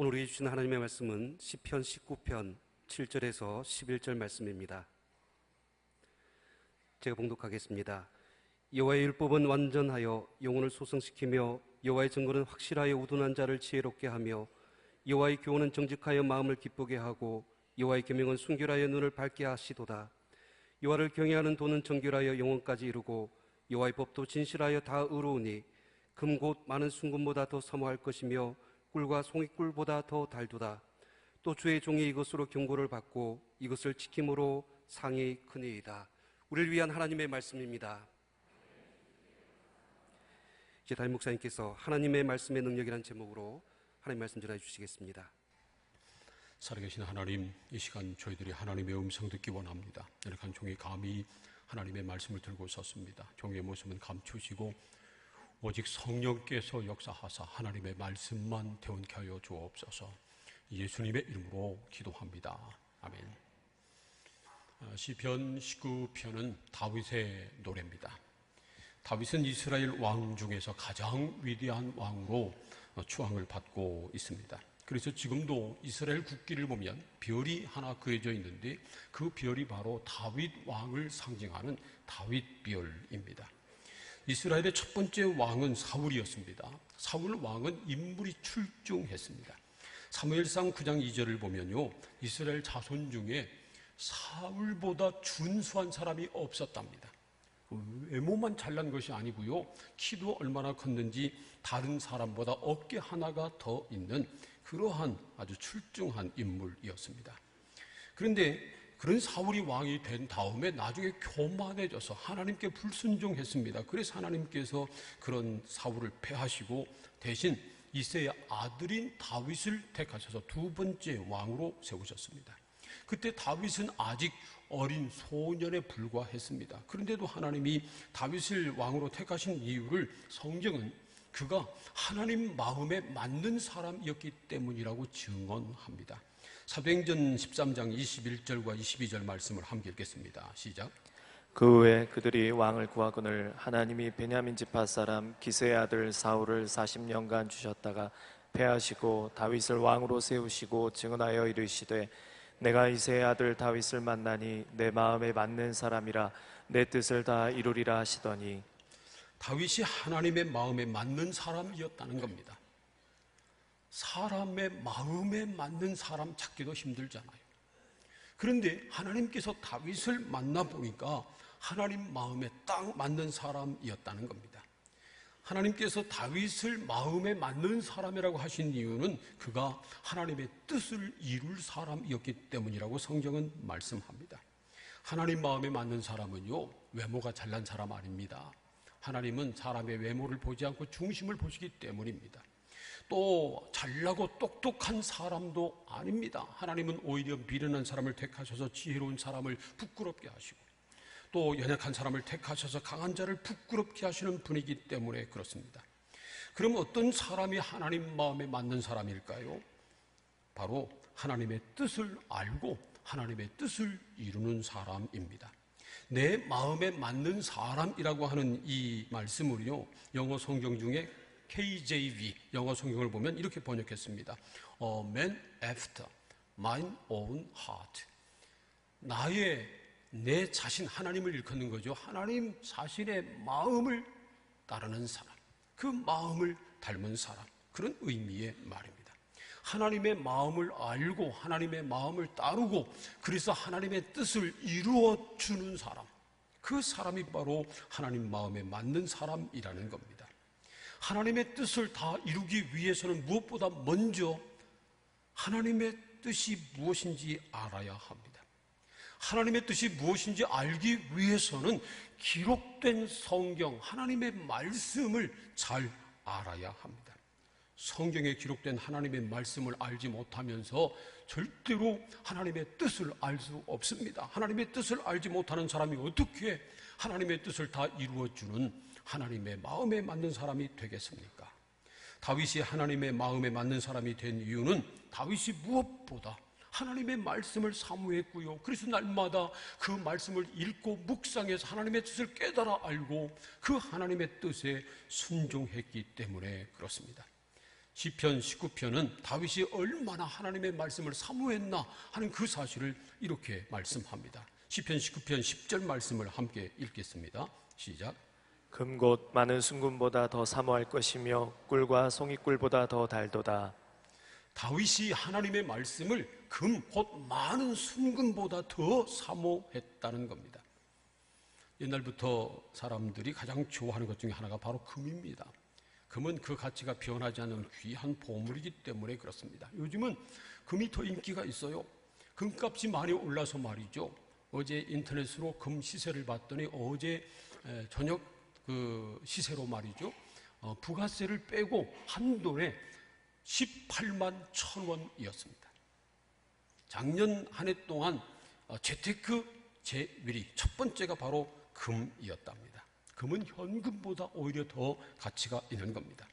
오늘 우리 주신 하나님의 말씀은 시편 19편 7절에서 11절 말씀입니다. 제가 봉독하겠습니다. 여호와의 율법은 완전하여 영혼을 소성시키며 여호와의 증거는 확실하여 우둔한 자를 지혜롭게 하며 여호와의 교훈은 정직하여 마음을 기쁘게 하고 여호와의 계명은 순결하여 눈을 밝게 하시도다. 여호와를 경외하는 도는 정결하여 영혼까지 이루고 여호와의 법도 진실하여 다 의로우니 금 곧 많은 순금보다 더 사모할 것이며 꿀과 송이꿀보다 더 달도다. 또 주의 종이 이것으로 경고를 받고 이것을 지킴으로 상이 크니이다. 우리를 위한 하나님의 말씀입니다. 이제 담임 목사님께서 하나님의 말씀의 능력이라는 제목으로 하나님의 말씀 전해 주시겠습니다. 살아계신 하나님, 이 시간 저희들이 하나님의 음성 듣기 원합니다. 연약한 종이 감히 하나님의 말씀을 들고 섰습니다. 종의 모습은 감추시고 오직 성령께서 역사하사 하나님의 말씀만 대원케 하여 주옵소서. 예수님의 이름으로 기도합니다. 아멘. 시편 19편은 다윗의 노래입니다. 다윗은 이스라엘 왕 중에서 가장 위대한 왕으로 추앙을 받고 있습니다. 그래서 지금도 이스라엘 국기를 보면 별이 하나 그려져 있는데 그 별이 바로 다윗 왕을 상징하는 다윗 별입니다. 이스라엘의 첫 번째 왕은 사울이었습니다. 사울 왕은 인물이 출중했습니다. 사무엘상 9장 2절을 보면요, 이스라엘 자손 중에 사울보다 준수한 사람이 없었답니다. 외모만 잘난 것이 아니고요, 키도 얼마나 컸는지 다른 사람보다 어깨 하나가 더 있는 그러한 아주 출중한 인물이었습니다. 그런데 그런 사울이 왕이 된 다음에 나중에 교만해져서 하나님께 불순종했습니다. 그래서 하나님께서 그런 사울을 패하시고 대신 이새의 아들인 다윗을 택하셔서 두 번째 왕으로 세우셨습니다. 그때 다윗은 아직 어린 소년에 불과했습니다. 그런데도 하나님이 다윗을 왕으로 택하신 이유를 성경은 그가 하나님 마음에 맞는 사람이었기 때문이라고 증언합니다. 사도행전 13장 21절과 22절 말씀을 함께 읽겠습니다. 시작. 그 후에 그들이 왕을 구하거늘 하나님이 베냐민 지파 사람 기스의 아들 사울을 40년간 주셨다가 패하시고 다윗을 왕으로 세우시고 증언하여 이르시되 내가 이새의 아들 다윗을 만나니 내 마음에 맞는 사람이라 내 뜻을 다 이루리라 하시더니, 다윗이 하나님의 마음에 맞는 사람이었다는 겁니다. 사람의 마음에 맞는 사람 찾기도 힘들잖아요. 그런데 하나님께서 다윗을 만나보니까 하나님 마음에 딱 맞는 사람이었다는 겁니다. 하나님께서 다윗을 마음에 맞는 사람이라고 하신 이유는 그가 하나님의 뜻을 이룰 사람이었기 때문이라고 성경은 말씀합니다. 하나님 마음에 맞는 사람은요, 외모가 잘난 사람 아닙니다. 하나님은 사람의 외모를 보지 않고 중심을 보시기 때문입니다. 또 잘나고 똑똑한 사람도 아닙니다. 하나님은 오히려 미련한 사람을 택하셔서 지혜로운 사람을 부끄럽게 하시고 또 연약한 사람을 택하셔서 강한 자를 부끄럽게 하시는 분이기 때문에 그렇습니다. 그럼 어떤 사람이 하나님 마음에 맞는 사람일까요? 바로 하나님의 뜻을 알고 하나님의 뜻을 이루는 사람입니다. 내 마음에 맞는 사람이라고 하는 이 말씀을요, 영어 성경 중에 KJV 영어 성경을 보면 이렇게 번역했습니다. A man after my own heart. 내 자신, 하나님을 일컫는 거죠. 하나님 자신의 마음을 따르는 사람, 그 마음을 닮은 사람, 그런 의미의 말입니다. 하나님의 마음을 알고 하나님의 마음을 따르고 그래서 하나님의 뜻을 이루어주는 사람, 그 사람이 바로 하나님 마음에 맞는 사람이라는 겁니다. 하나님의 뜻을 다 이루기 위해서는 무엇보다 먼저 하나님의 뜻이 무엇인지 알아야 합니다. 하나님의 뜻이 무엇인지 알기 위해서는 기록된 성경, 하나님의 말씀을 잘 알아야 합니다. 성경에 기록된 하나님의 말씀을 알지 못하면서 절대로 하나님의 뜻을 알 수 없습니다. 하나님의 뜻을 알지 못하는 사람이 어떻게 하나님의 뜻을 다 이루어주는 하나님의 마음에 맞는 사람이 되겠습니까? 다윗이 하나님의 마음에 맞는 사람이 된 이유는 다윗이 무엇보다 하나님의 말씀을 사모했고요, 그래서 날마다 그 말씀을 읽고 묵상해서 하나님의 뜻을 깨달아 알고 그 하나님의 뜻에 순종했기 때문에 그렇습니다. 시편 19편은 다윗이 얼마나 하나님의 말씀을 사모했나 하는 그 사실을 이렇게 말씀합니다. 시편 19편 10절 말씀을 함께 읽겠습니다. 시작. 금곧 많은 순금보다 더 사모할 것이며 꿀과 송이꿀보다 더 달도다. 다윗이 하나님의 말씀을 금, 곧 많은 순금보다 더 사모했다는 겁니다. 옛날부터 사람들이 가장 좋아하는 것 중에 하나가 바로 금입니다. 금은 그 가치가 변하지 않는 귀한 보물이기 때문에 그렇습니다. 요즘은 금이 더 인기가 있어요. 금값이 많이 올라서 말이죠. 어제 인터넷으로 금 시세를 봤더니 어제 저녁 그 시세로 말이죠. 부가세를 빼고 한 돈에 18만 1,000원이었습니다. 작년 한 해 동안 재테크 제1위 첫 번째가 바로 금이었답니다. 금은 현금보다 오히려 더 가치가 있는 겁니다.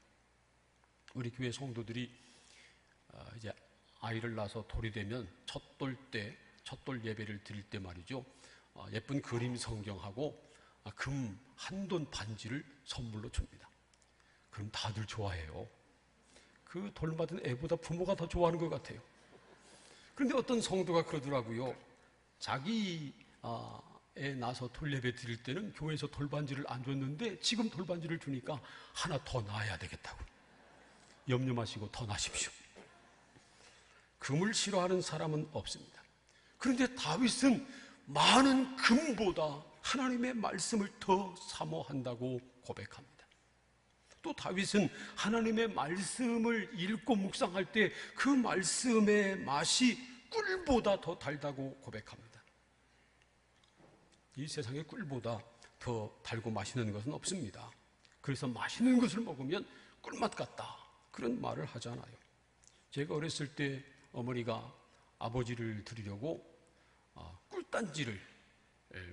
우리 교회 성도들이 이제 아이를 낳아서 돌이 되면 첫돌 예배를 드릴 때 말이죠. 예쁜 그림 성경하고 금 한 돈 반지를 선물로 줍니다. 그럼 다들 좋아해요. 그 돌받은 애보다 부모가 더 좋아하는 것 같아요. 그런데 어떤 성도가 그러더라고요. 자기 애 낳아서 돌예배 드릴 때는 교회에서 돌반지를 안 줬는데 지금 돌반지를 주니까 하나 더 낳아야 되겠다고. 염려 마시고 더 낳으십시오. 금을 싫어하는 사람은 없습니다. 그런데 다윗은 많은 금보다 하나님의 말씀을 더 사모한다고 고백합니다. 또 다윗은 하나님의 말씀을 읽고 묵상할 때 그 말씀의 맛이 꿀보다 더 달다고 고백합니다. 이 세상에 꿀보다 더 달고 맛있는 것은 없습니다. 그래서 맛있는 것을 먹으면 꿀맛 같다, 그런 말을 하잖아요. 제가 어렸을 때 어머니가 아버지를 드리려고 꿀단지를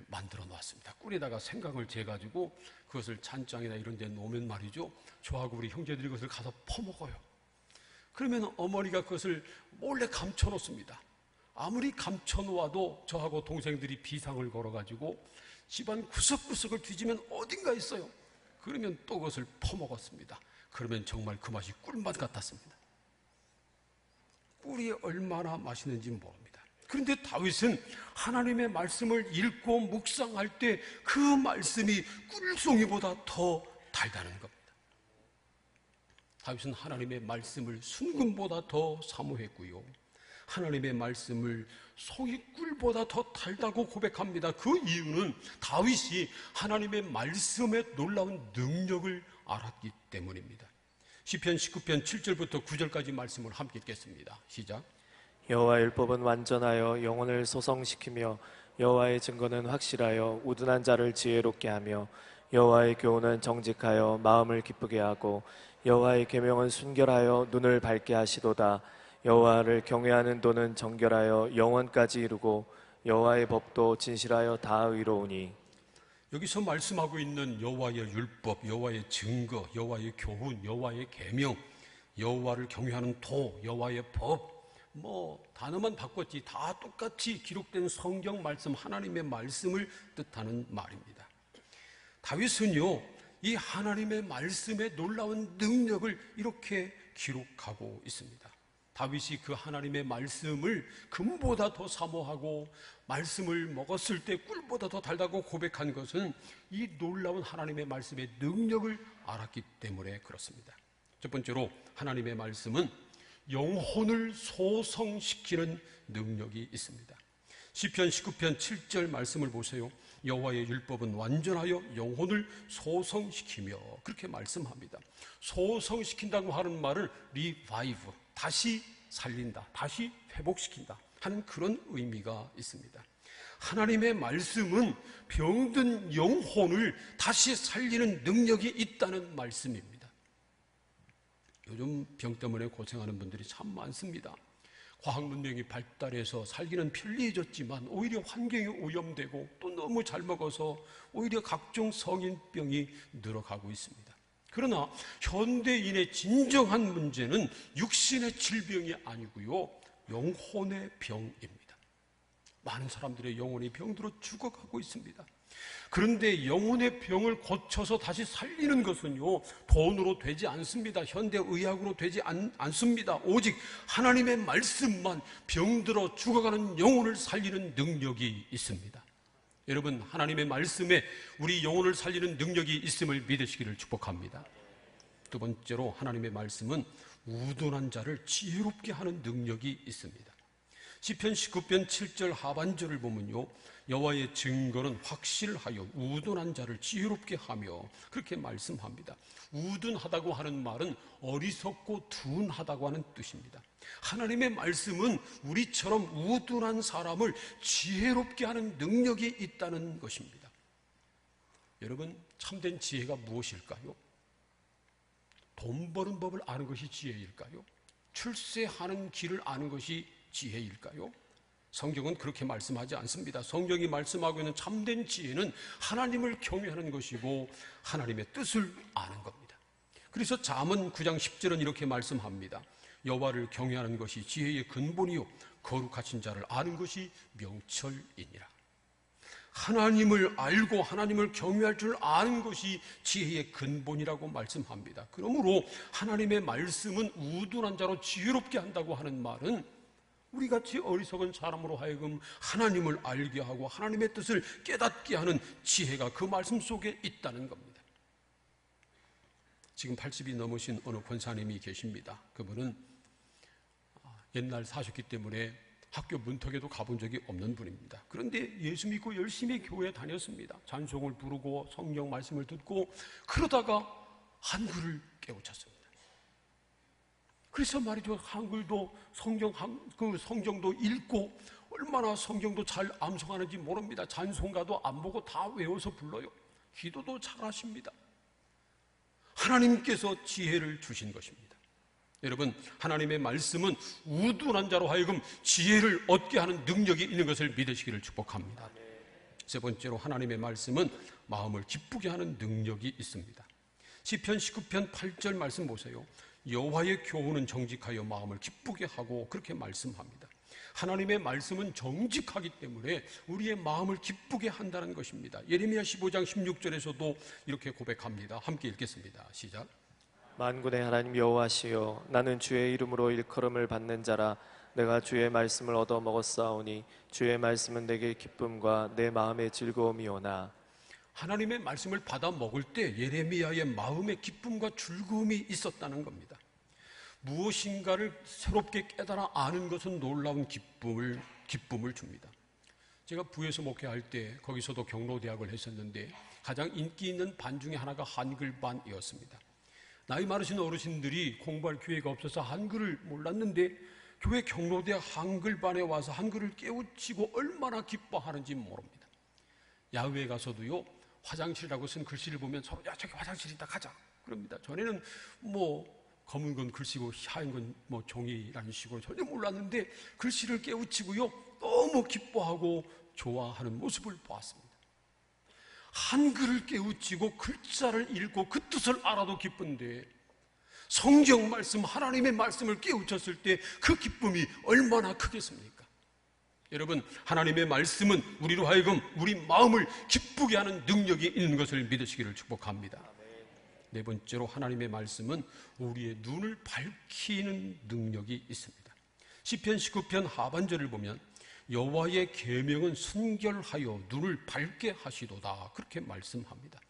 만들어 놨습니다. 꿀에다가 생강을 재가지고 그것을 찬장이나 이런 데 놓으면 말이죠, 저하고 우리 형제들이 그것을 가서 퍼먹어요. 그러면 어머니가 그것을 몰래 감춰놓습니다. 아무리 감춰놓아도 저하고 동생들이 비상을 걸어가지고 집안 구석구석을 뒤지면 어딘가 있어요. 그러면 또 그것을 퍼먹었습니다. 그러면 정말 그 맛이 꿀맛 같았습니다. 꿀이 얼마나 맛있는지 모릅니다. 그런데 다윗은 하나님의 말씀을 읽고 묵상할 때 그 말씀이 꿀송이보다 더 달다는 겁니다. 다윗은 하나님의 말씀을 순금보다 더 사모했고요, 하나님의 말씀을 송이꿀보다 더 달다고 고백합니다. 그 이유는 다윗이 하나님의 말씀의 놀라운 능력을 알았기 때문입니다. 시편 19편 7절부터 9절까지 말씀을 함께 읽겠습니다. 시작. 여호와의 율법은 완전하여 영혼을 소성시키며 여호와의 증거는 확실하여 우둔한 자를 지혜롭게 하며 여호와의 교훈은 정직하여 마음을 기쁘게 하고 여호와의 계명은 순결하여 눈을 밝게 하시도다. 여호와를 경외하는 도는 정결하여 영원까지 이루고 여호와의 법도 진실하여 다 의로우니. 여기서 말씀하고 있는 여호와의 율법, 여호와의 증거, 여호와의 교훈, 여호와의 계명, 여호와를 경외하는 도, 여호와의 법, 단어만 바꿨지 다 똑같이 기록된 성경 말씀, 하나님의 말씀을 뜻하는 말입니다. 다윗은요, 이 하나님의 말씀의 놀라운 능력을 이렇게 기록하고 있습니다. 다윗이 그 하나님의 말씀을 금보다 더 사모하고 말씀을 먹었을 때 꿀보다 더 달다고 고백한 것은 이 놀라운 하나님의 말씀의 능력을 알았기 때문에 그렇습니다. 첫 번째로 하나님의 말씀은 영혼을 소성시키는 능력이 있습니다. 시편 19편 7절 말씀을 보세요. 여호와의 율법은 완전하여 영혼을 소성시키며, 그렇게 말씀합니다. 소성시킨다고 하는 말은 리바이브, 다시 살린다, 다시 회복시킨다 하는 그런 의미가 있습니다. 하나님의 말씀은 병든 영혼을 다시 살리는 능력이 있다는 말씀입니다. 요즘 병 때문에 고생하는 분들이 참 많습니다. 과학 문명이 발달해서 살기는 편리해졌지만 오히려 환경이 오염되고 또 너무 잘 먹어서 오히려 각종 성인병이 늘어가고 있습니다. 그러나 현대인의 진정한 문제는 육신의 질병이 아니고요, 영혼의 병입니다. 많은 사람들의 영혼이 병들어 죽어가고 있습니다. 그런데 영혼의 병을 고쳐서 다시 살리는 것은요, 돈으로 되지 않습니다. 현대의학으로 되지 않습니다. 오직 하나님의 말씀만 병들어 죽어가는 영혼을 살리는 능력이 있습니다. 여러분, 하나님의 말씀에 우리 영혼을 살리는 능력이 있음을 믿으시기를 축복합니다. 두 번째로, 하나님의 말씀은 우둔한 자를 지혜롭게 하는 능력이 있습니다. 시편 19편 7절 하반절을 보면요, 여호와의 증거는 확실하여 우둔한 자를 지혜롭게 하며, 그렇게 말씀합니다. 우둔하다고 하는 말은 어리석고 둔하다고 하는 뜻입니다. 하나님의 말씀은 우리처럼 우둔한 사람을 지혜롭게 하는 능력이 있다는 것입니다. 여러분, 참된 지혜가 무엇일까요? 돈 버는 법을 아는 것이 지혜일까요? 출세하는 길을 아는 것이 지혜일까요? 성경은 그렇게 말씀하지 않습니다. 성경이 말씀하고 있는 참된 지혜는 하나님을 경외하는 것이고 하나님의 뜻을 아는 겁니다. 그래서 잠언 9장 10절은 이렇게 말씀합니다. 여호와를 경외하는 것이 지혜의 근본이요 거룩하신 자를 아는 것이 명철이니라. 하나님을 알고 하나님을 경외할 줄 아는 것이 지혜의 근본이라고 말씀합니다. 그러므로 하나님의 말씀은 우둔한 자로 지혜롭게 한다고 하는 말은 우리같이 어리석은 사람으로 하여금 하나님을 알게 하고 하나님의 뜻을 깨닫게 하는 지혜가 그 말씀 속에 있다는 겁니다. 지금 80이 넘으신 어느 권사님이 계십니다. 그분은 옛날 사셨기 때문에 학교 문턱에도 가본 적이 없는 분입니다. 그런데 예수 믿고 열심히 교회에 다녔습니다. 찬송을 부르고 성경 말씀을 듣고 그러다가 한글을 깨우쳤습니다. 그래서 말이죠, 한글도 성경도 읽고 얼마나 성경도 잘 암송하는지 모릅니다. 찬송가도 안 보고 다 외워서 불러요. 기도도 잘하십니다. 하나님께서 지혜를 주신 것입니다. 여러분, 하나님의 말씀은 우둔한 자로 하여금 지혜를 얻게 하는 능력이 있는 것을 믿으시기를 축복합니다. 세 번째로, 하나님의 말씀은 마음을 기쁘게 하는 능력이 있습니다. 시편 19편 8절 말씀 보세요. 여호와의 교훈은 정직하여 마음을 기쁘게 하고, 그렇게 말씀합니다. 하나님의 말씀은 정직하기 때문에 우리의 마음을 기쁘게 한다는 것입니다. 예레미야 15장 16절에서도 이렇게 고백합니다. 함께 읽겠습니다. 시작. 만군의 하나님 여호와시여, 나는 주의 이름으로 일컬음을 받는 자라. 내가 주의 말씀을 얻어 먹었사오니 주의 말씀은 내게 기쁨과 내 마음의 즐거움이오나. 하나님의 말씀을 받아 먹을 때 예레미야의 마음의 기쁨과 즐거움이 있었다는 겁니다. 무엇인가를 새롭게 깨달아 아는 것은 놀라운 기쁨을 줍니다. 제가 부에서 목회할 때 거기서도 경로대학을 했었는데 가장 인기 있는 반 중에 하나가 한글반이었습니다. 나이 많으신 어르신들이 공부할 기회가 없어서 한글을 몰랐는데 교회 경로대학 한글반에 와서 한글을 깨우치고 얼마나 기뻐하는지 모릅니다. 야외에 가서도요, 화장실이라고 쓴 글씨를 보면 서로 야, 저기 화장실이다, 가자 그럽니다. 전에는 검은 건 글씨고 하얀 건 종이라는 식으로 전혀 몰랐는데 글씨를 깨우치고요, 너무 기뻐하고 좋아하는 모습을 보았습니다. 한글을 깨우치고 글자를 읽고 그 뜻을 알아도 기쁜데 성경 말씀, 하나님의 말씀을 깨우쳤을 때 그 기쁨이 얼마나 크겠습니까? 여러분, 하나님의 말씀은 우리로 하여금 우리 마음을 기쁘게 하는 능력이 있는 것을 믿으시기를 축복합니다. 네 번째로, 하나님의 말씀은 우리의 눈을 밝히는 능력이 있습니다. 시편 19편 하반절을 보면 여호와의 계명은 순결하여 눈을 밝게 하시도다, 그렇게 말씀합니다.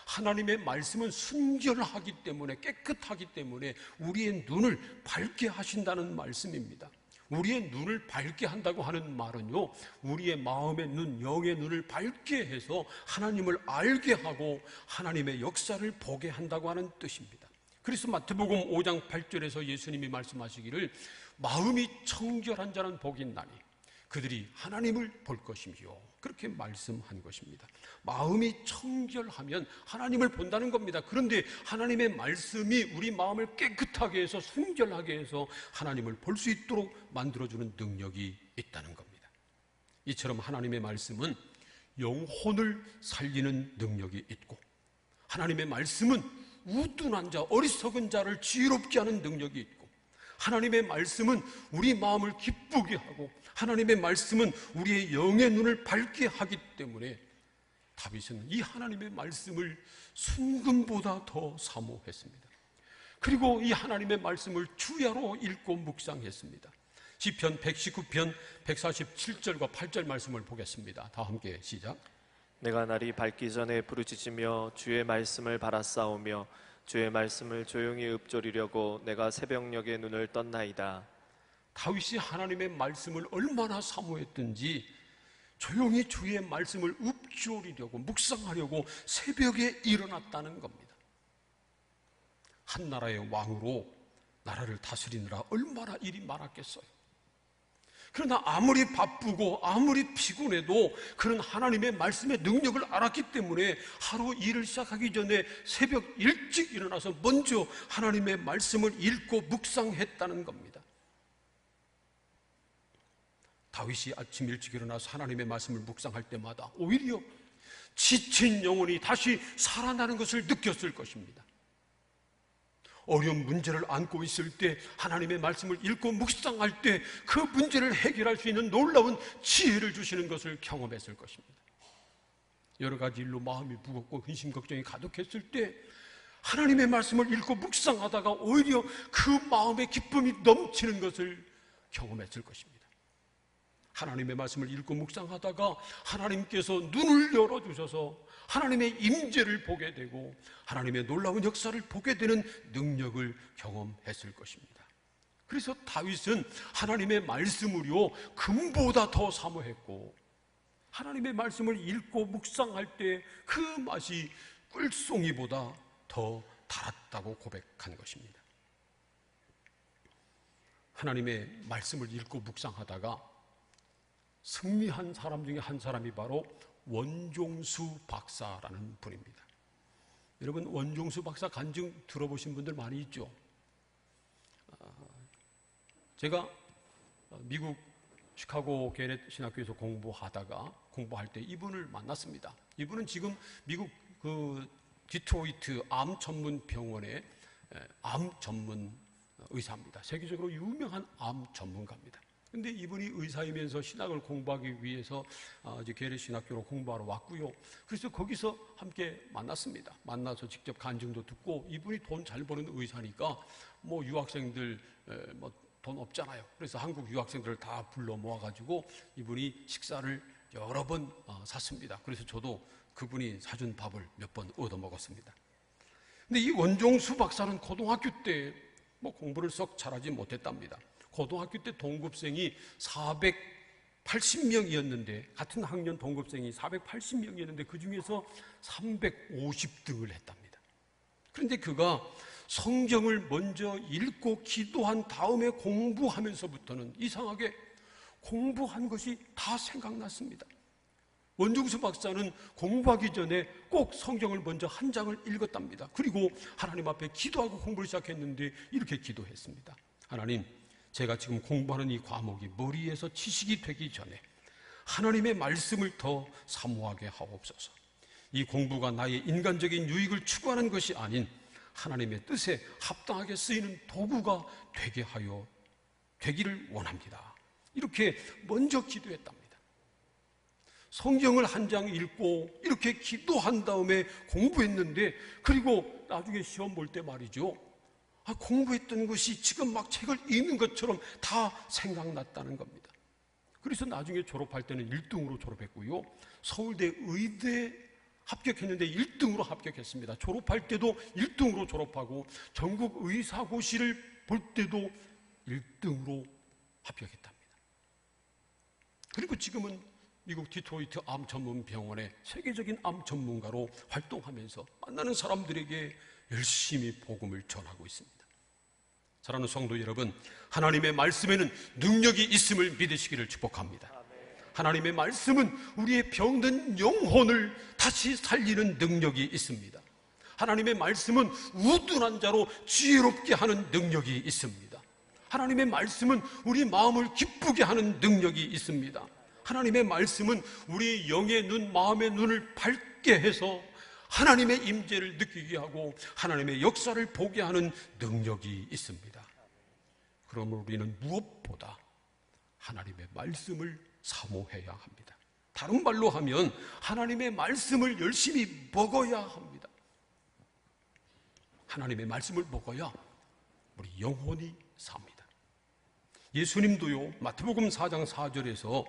하나님의 말씀은 순결하기 때문에, 깨끗하기 때문에 우리의 눈을 밝게 하신다는 말씀입니다. 우리의 눈을 밝게 한다고 하는 말은요, 우리의 마음의 눈, 영의 눈을 밝게 해서 하나님을 알게 하고 하나님의 역사를 보게 한다고 하는 뜻입니다. 그래서 마태복음 5장 8절에서 예수님이 말씀하시기를 마음이 청결한 자는 복이 있나니 그들이 하나님을 볼 것이며, 그렇게 말씀한 것입니다. 마음이 청결하면 하나님을 본다는 겁니다. 그런데 하나님의 말씀이 우리 마음을 깨끗하게 해서 순결하게 해서 하나님을 볼 수 있도록 만들어주는 능력이 있다는 겁니다. 이처럼 하나님의 말씀은 영혼을 살리는 능력이 있고, 하나님의 말씀은 우둔한 자, 어리석은 자를 지혜롭게 하는 능력이 있고, 하나님의 말씀은 우리 마음을 기쁘게 하고, 하나님의 말씀은 우리의 영의 눈을 밝게 하기 때문에 다윗은 이 하나님의 말씀을 순금보다 더 사모했습니다. 그리고 이 하나님의 말씀을 주야로 읽고 묵상했습니다. 시편 119편 147절과 8절 말씀을 보겠습니다. 다 함께 시작. 내가 날이 밝기 전에 부르짖으며 주의 말씀을 바라싸우며 주의 말씀을 조용히 읊조리려고 내가 새벽녘에 눈을 떴나이다. 다윗이 하나님의 말씀을 얼마나 사모했든지 조용히 주의 말씀을 읊조리려고 묵상하려고 새벽에 일어났다는 겁니다. 한 나라의 왕으로 나라를 다스리느라 얼마나 일이 많았겠어요. 그러나 아무리 바쁘고 아무리 피곤해도 그런 하나님의 말씀의 능력을 알았기 때문에 하루 일을 시작하기 전에 새벽 일찍 일어나서 먼저 하나님의 말씀을 읽고 묵상했다는 겁니다. 다윗이 아침 일찍 일어나서 하나님의 말씀을 묵상할 때마다 오히려 지친 영혼이 다시 살아나는 것을 느꼈을 것입니다. 어려운 문제를 안고 있을 때 하나님의 말씀을 읽고 묵상할 때 그 문제를 해결할 수 있는 놀라운 지혜를 주시는 것을 경험했을 것입니다. 여러 가지 일로 마음이 무겁고 근심 걱정이 가득했을 때 하나님의 말씀을 읽고 묵상하다가 오히려 그 마음의 기쁨이 넘치는 것을 경험했을 것입니다. 하나님의 말씀을 읽고 묵상하다가 하나님께서 눈을 열어주셔서 하나님의 임재를 보게 되고 하나님의 놀라운 역사를 보게 되는 능력을 경험했을 것입니다. 그래서 다윗은 하나님의 말씀을요 금보다 더 사모했고 하나님의 말씀을 읽고 묵상할 때 그 맛이 꿀송이보다 더 달았다고 고백한 것입니다. 하나님의 말씀을 읽고 묵상하다가 승리한 사람 중에 한 사람이 바로 원종수 박사라는 분입니다. 여러분 원종수 박사 간증 들어보신 분들 많이 있죠? 제가 미국 시카고 게넷 신학교에서 공부할 때 이분을 만났습니다. 이분은 지금 미국 그 디트로이트 암 전문 병원의 암 전문 의사입니다. 세계적으로 유명한 암 전문가입니다. 근데 이분이 의사이면서 신학을 공부하기 위해서 이제 게렛 신학교로 공부하러 왔고요. 그래서 거기서 함께 만났습니다. 만나서 직접 간증도 듣고 이분이 돈 잘 버는 의사니까 뭐 유학생들 뭐 돈 없잖아요. 그래서 한국 유학생들을 다 불러 모아가지고 이분이 식사를 여러 번 샀습니다. 그래서 저도 그분이 사준 밥을 몇 번 얻어 먹었습니다. 근데 이 원종수 박사는 고등학교 때 뭐 공부를 썩 잘하지 못했답니다. 고등학교 때 동급생이 480명이었는데 같은 학년 동급생이 480명이었는데 그 중에서 350등을 했답니다. 그런데 그가 성경을 먼저 읽고 기도한 다음에 공부하면서부터는 이상하게 공부한 것이 다 생각났습니다. 원종수 박사는 공부하기 전에 꼭 성경을 먼저 한 장을 읽었답니다. 그리고 하나님 앞에 기도하고 공부를 시작했는데 이렇게 기도했습니다. 하나님, 제가 지금 공부하는 이 과목이 머리에서 지식이 되기 전에 하나님의 말씀을 더 사모하게 하옵소서. 이 공부가 나의 인간적인 유익을 추구하는 것이 아닌 하나님의 뜻에 합당하게 쓰이는 도구가 되기를 원합니다. 이렇게 먼저 기도했답니다. 성경을 한 장 읽고 이렇게 기도한 다음에 공부했는데 그리고 나중에 시험 볼 때 말이죠. 공부했던 것이 지금 막 책을 읽는 것처럼 다 생각났다는 겁니다. 그래서 나중에 졸업할 때는 1등으로 졸업했고요. 서울대 의대 합격했는데 1등으로 합격했습니다. 졸업할 때도 1등으로 졸업하고 전국 의사고시를 볼 때도 1등으로 합격했답니다. 그리고 지금은 미국 디트로이트 암 전문 병원의 세계적인 암 전문가로 활동하면서 만나는 사람들에게 열심히 복음을 전하고 있습니다. 사랑하는 성도 여러분, 하나님의 말씀에는 능력이 있음을 믿으시기를 축복합니다. 하나님의 말씀은 우리의 병든 영혼을 다시 살리는 능력이 있습니다. 하나님의 말씀은 우둔한 자로 지혜롭게 하는 능력이 있습니다. 하나님의 말씀은 우리 마음을 기쁘게 하는 능력이 있습니다. 하나님의 말씀은 우리 영의 눈, 마음의 눈을 밝게 해서 하나님의 임재를 느끼게 하고 하나님의 역사를 보게 하는 능력이 있습니다. 그러므로 우리는 무엇보다 하나님의 말씀을 사모해야 합니다. 다른 말로 하면 하나님의 말씀을 열심히 먹어야 합니다. 하나님의 말씀을 먹어야 우리 영혼이 삽니다. 예수님도요, 마태복음 4장 4절에서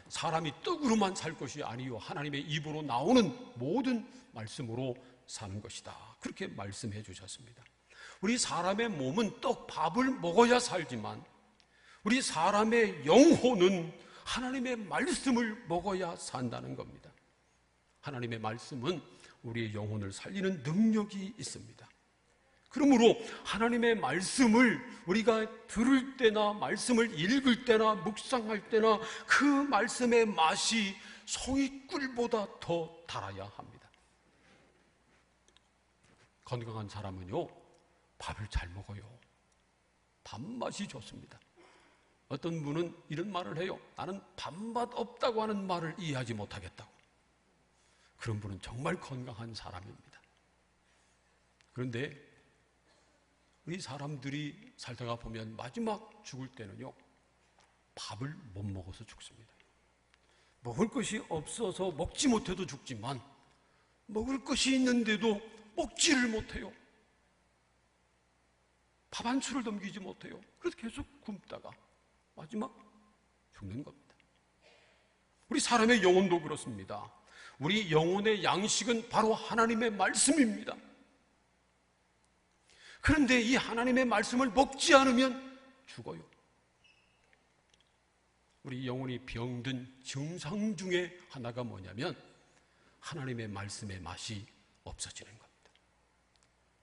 사람이 떡으로만 살 것이 아니요 하나님의 입으로 나오는 모든 말씀으로 사는 것이다, 그렇게 말씀해 주셨습니다. 우리 사람의 몸은 떡, 밥을 먹어야 살지만 우리 사람의 영혼은 하나님의 말씀을 먹어야 산다는 겁니다. 하나님의 말씀은 우리의 영혼을 살리는 능력이 있습니다. 그러므로 하나님의 말씀을 우리가 들을 때나 말씀을 읽을 때나 묵상할 때나 그 말씀의 맛이 송이꿀보다 더 달아야 합니다. 건강한 사람은요, 밥을 잘 먹어요. 밥맛이 좋습니다. 어떤 분은 이런 말을 해요. 나는 밥맛 없다고 하는 말을 이해하지 못하겠다고. 그런 분은 정말 건강한 사람입니다. 그런데 우리 사람들이 살다가 보면 마지막 죽을 때는요, 밥을 못 먹어서 죽습니다. 먹을 것이 없어서 먹지 못해도 죽지만 먹을 것이 있는데도 먹지를 못해요. 밥 한 술을 넘기지 못해요. 그래서 계속 굶다가 마지막 죽는 겁니다. 우리 사람의 영혼도 그렇습니다. 우리 영혼의 양식은 바로 하나님의 말씀입니다. 그런데 이 하나님의 말씀을 먹지 않으면 죽어요. 우리 영혼이 병든 증상 중에 하나가 뭐냐면 하나님의 말씀의 맛이 없어지는 겁니다.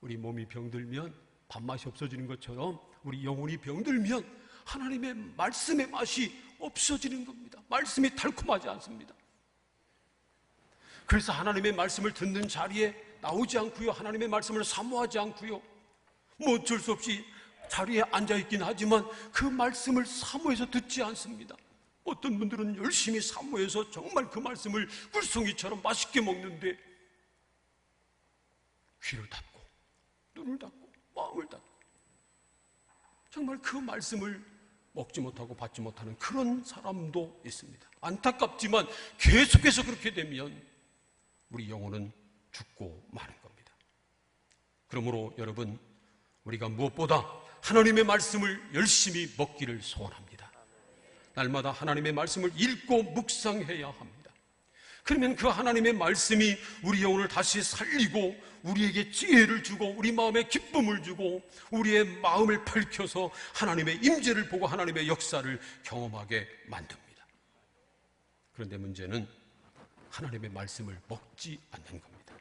우리 몸이 병들면 밥맛이 없어지는 것처럼 우리 영혼이 병들면 하나님의 말씀의 맛이 없어지는 겁니다. 말씀이 달콤하지 않습니다. 그래서 하나님의 말씀을 듣는 자리에 나오지 않고요, 하나님의 말씀을 사모하지 않고요, 뭐 어쩔 수 없이 자리에 앉아있긴 하지만 그 말씀을 사모해서 듣지 않습니다. 어떤 분들은 열심히 사모해서 정말 그 말씀을 꿀송이처럼 맛있게 먹는데 귀를 닫고 눈을 닫고 마음을 닫고 정말 그 말씀을 먹지 못하고 받지 못하는 그런 사람도 있습니다. 안타깝지만 계속해서 그렇게 되면 우리 영혼은 죽고 마는 겁니다. 그러므로 여러분, 우리가 무엇보다 하나님의 말씀을 열심히 먹기를 소원합니다. 날마다 하나님의 말씀을 읽고 묵상해야 합니다. 그러면 그 하나님의 말씀이 우리 영혼을 다시 살리고 우리에게 지혜를 주고 우리 마음에 기쁨을 주고 우리의 마음을 밝혀서 하나님의 임재를 보고 하나님의 역사를 경험하게 만듭니다. 그런데 문제는 하나님의 말씀을 먹지 않는 겁니다.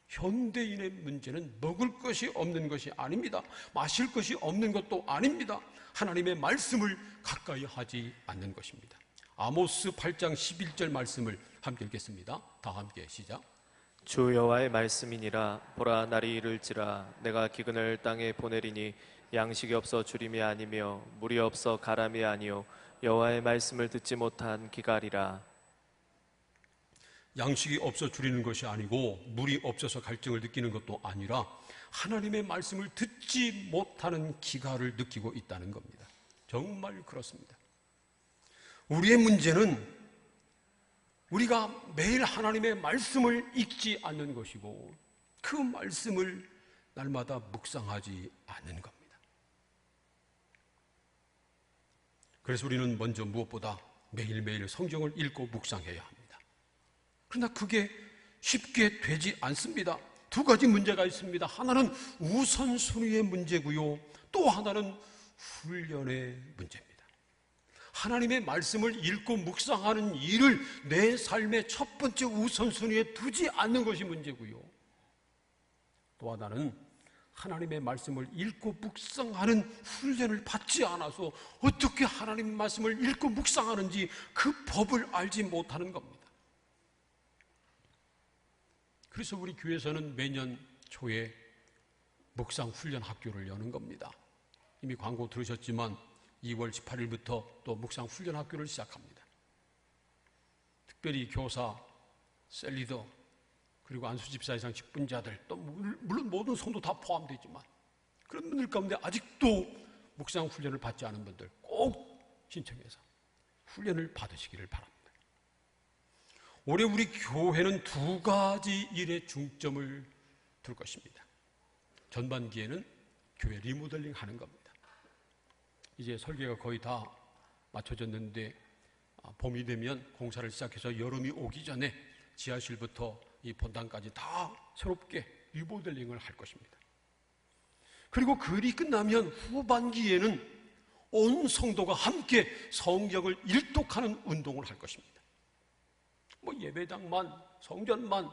현대인의 문제는 먹을 것이 없는 것이 아닙니다. 마실 것이 없는 것도 아닙니다. 하나님의 말씀을 가까이 하지 않는 것입니다. 아모스 8장 11절 말씀을 함께 읽겠습니다. 다 함께 시작. 주 여호와의 말씀이니라. 보라, 날이 이를지라. 내가 기근을 땅에 보내리니 양식이 없어 주림이 아니며 물이 없어 가람이 아니요 여호와의 말씀을 듣지 못한 기갈이라. 양식이 없어 줄이는 것이 아니고 물이 없어서 갈증을 느끼는 것도 아니라 하나님의 말씀을 듣지 못하는 기갈을 느끼고 있다는 겁니다. 정말 그렇습니다. 우리의 문제는 우리가 매일 하나님의 말씀을 읽지 않는 것이고 그 말씀을 날마다 묵상하지 않는 겁니다. 그래서 우리는 먼저 무엇보다 매일매일 성경을 읽고 묵상해야 합니다. 그러나 그게 쉽게 되지 않습니다. 두 가지 문제가 있습니다. 하나는 우선순위의 문제고요, 또 하나는 훈련의 문제입니다. 하나님의 말씀을 읽고 묵상하는 일을 내 삶의 첫 번째 우선순위에 두지 않는 것이 문제고요, 또 하나는 하나님의 말씀을 읽고 묵상하는 훈련을 받지 않아서 어떻게 하나님의 말씀을 읽고 묵상하는지 그 법을 알지 못하는 겁니다. 그래서 우리 교회에서는 매년 초에 묵상 훈련 학교를 여는 겁니다. 이미 광고 들으셨지만 2월 18일부터 또 묵상 훈련 학교를 시작합니다. 특별히 교사, 셀리더, 그리고 안수집사 이상 직분자들, 또 물론 모든 성도 다 포함되지만 그런 분들 가운데 아직도 묵상 훈련을 받지 않은 분들 꼭 신청해서 훈련을 받으시기를 바랍니다. 올해 우리 교회는 두 가지 일에 중점을 둘 것입니다. 전반기에는 교회 리모델링 하는 겁니다. 이제 설계가 거의 다 맞춰졌는데 봄이 되면 공사를 시작해서 여름이 오기 전에 지하실부터 이 본당까지 다 새롭게 리모델링을 할 것입니다. 그리고 그 일이 끝나면 후반기에는 온 성도가 함께 성경을 일독하는 운동을 할 것입니다. 뭐 예배당만, 성전만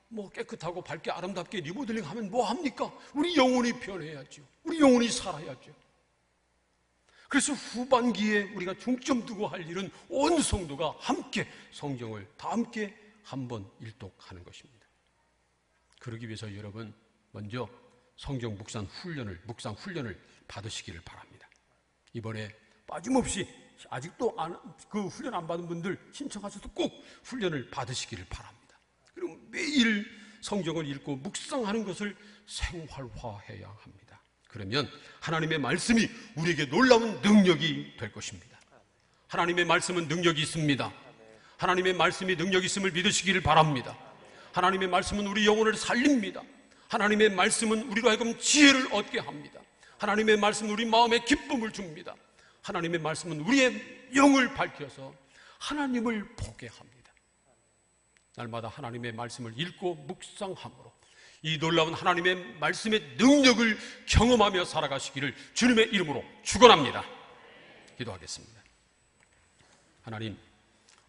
뭐 깨끗하고 밝게 아름답게 리모델링 하면 뭐 합니까? 우리 영혼이 변해야죠. 우리 영혼이 살아야죠. 그래서 후반기에 우리가 중점 두고 할 일은 온 성도가 함께 성경을 다 함께 한번 일독하는 것입니다. 그러기 위해서 여러분 먼저 성경 묵상 훈련을 받으시기를 바랍니다. 이번에 빠짐없이 아직도 그 훈련 안 받은 분들 신청하셔서 꼭 훈련을 받으시기를 바랍니다. 그리고 매일 성경을 읽고 묵상하는 것을 생활화해야 합니다. 그러면 하나님의 말씀이 우리에게 놀라운 능력이 될 것입니다. 하나님의 말씀은 능력이 있습니다. 하나님의 말씀이 능력이 있음을 믿으시기를 바랍니다. 하나님의 말씀은 우리 영혼을 살립니다. 하나님의 말씀은 우리로 하여금 지혜를 얻게 합니다. 하나님의 말씀은 우리 마음에 기쁨을 줍니다. 하나님의 말씀은 우리의 영을 밝혀서 하나님을 보게 합니다. 날마다 하나님의 말씀을 읽고 묵상함으로 이 놀라운 하나님의 말씀의 능력을 경험하며 살아가시기를 주님의 이름으로 축원합니다. 기도하겠습니다. 하나님,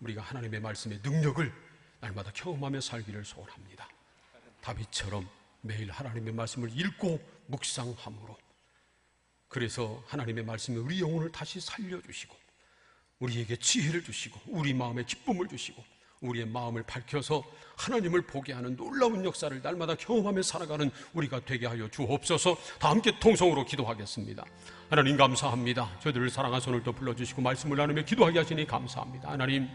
우리가 하나님의 말씀의 능력을 날마다 경험하며 살기를 소원합니다. 다윗처럼 매일 하나님의 말씀을 읽고 묵상함으로 그래서 하나님의 말씀이 우리 영혼을 다시 살려주시고 우리에게 지혜를 주시고 우리 마음에 기쁨을 주시고 우리의 마음을 밝혀서 하나님을 보게 하는 놀라운 역사를 날마다 경험하며 살아가는 우리가 되게 하여 주옵소서. 다 함께 통성으로 기도하겠습니다. 하나님 감사합니다. 저희들을 사랑하사 오늘도 불러주시고 말씀을 나누며 기도하게 하시니 감사합니다. 하나님,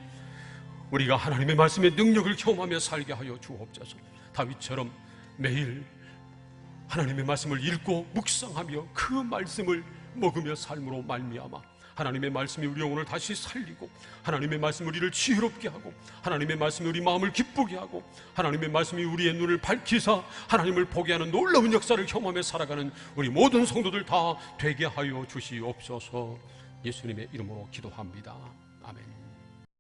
우리가 하나님의 말씀의 능력을 경험하며 살게 하여 주옵소서. 다윗처럼 매일 하나님의 말씀을 읽고 묵상하며 그 말씀을 먹으며 삶으로 말미암아 하나님의 말씀이 우리 영혼을 다시 살리고 하나님의 말씀이 우리를 지혜롭게 하고 하나님의 말씀이 우리 마음을 기쁘게 하고 하나님의 말씀이 우리의 눈을 밝히사 하나님을 보게 하는 놀라운 역사를 경험하며 살아가는 우리 모든 성도들 다 되게 하여 주시옵소서. 예수님의 이름으로 기도합니다. 아멘.